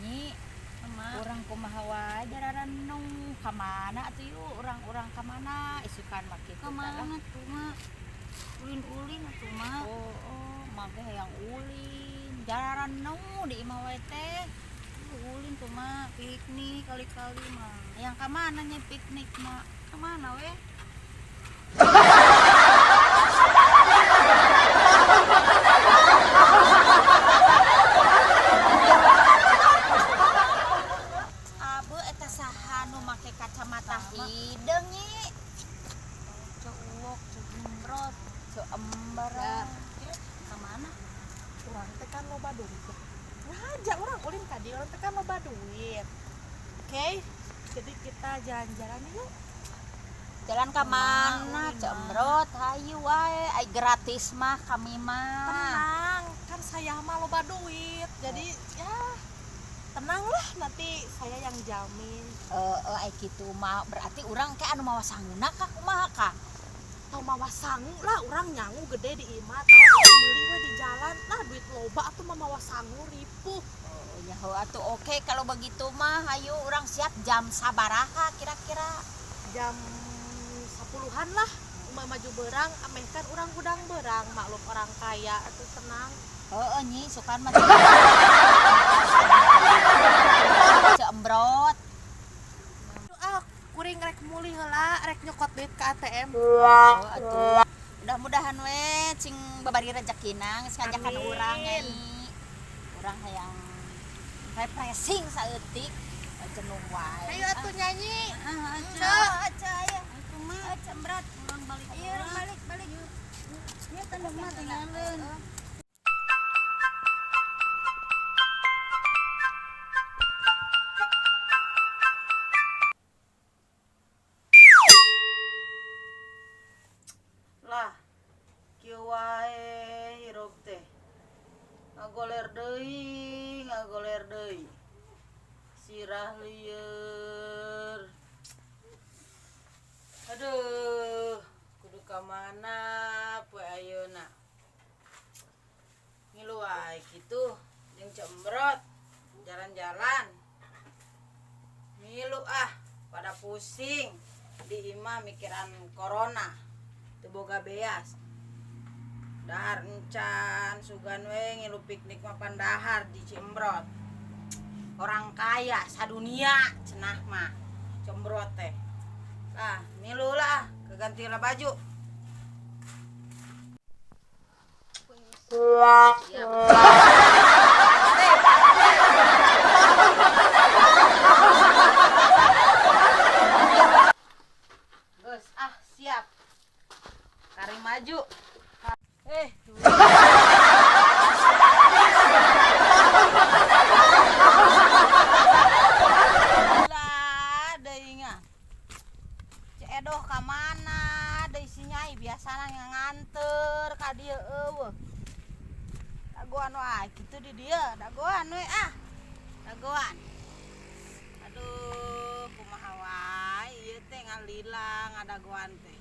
Nyi, orang kumaha wae jararan nong kamana atuh yuk orang-orang kamana isukan mah kitu Kamana tuh mah ulin-ulin atuh mah. Oh, mage hayang ulin jararan nong di imah wae teh Ulin tuh mah piknik kali-kali mah. hayang kamana nya piknik mah Kemana weh? abe eta saha nu make kacamata hidung nyi Cok uwok, cok jembrot. ceu embar Kemana? Urang teh kan loba duit. Raja orang ulin ka dieu teh kan loba duit. Oke. Jadi kita jalan-jalan yuk. jalan ka mana cembrot hayu wae ai gratis mah kami mah Tenang, kan saya mah loba duit. Jadi ya tenanglah nanti saya yang jamin. ai kitu mah berarti urang ke anu mawa sangguna ka kumaha ka Tau mawa sangu lah, orang nyangu gede di imah tau orang beli we di jalan. Nah duit loba atuh mah mawa sangu ripuh. ya ho atuh oke kalau begitu mah hayu urang siap jam sabaraha kira-kira Jam 10-an lah. Umah maju berang, ameh kan orang gudang berang, maklum orang kaya atuh tenang. heeh nyi sukan mah cembrot Ah, kuring rek muli heula, rek nyokot duit ke ATM. atuh mudah-mudahan we cing babari rezekina geus ngajakan Amin. urang nyai urang hayang refreshing saeutik jenuh wae Ayo atuh nyanyi. aja ya Itu mah cembrot orang balik. ayo urang balik Ya tandang mah tinggalin. Lah kieu wae hirup teh ngagoler deui sirah lieur aduh kudu ka mana poe ayeuna ngilu wae kitu jeung cembrot jalan-jalan ngilu pada pusing di imah mikiran corona teu boga beas dahar encan sugan we ngilu piknik mah pandahar di Cembrot orang kaya sadunia cenah mah Cembrot teh lah milu lah keganti lah baju ya Gus siap kari maju lah deui nya ceedoh ka mana deui si nyai biasana nganter ka dieu eueuh dagoan wae kitu di dieu dagoan we dagoan aduh kumaha wae ieu teh ngalila ngadagoan teh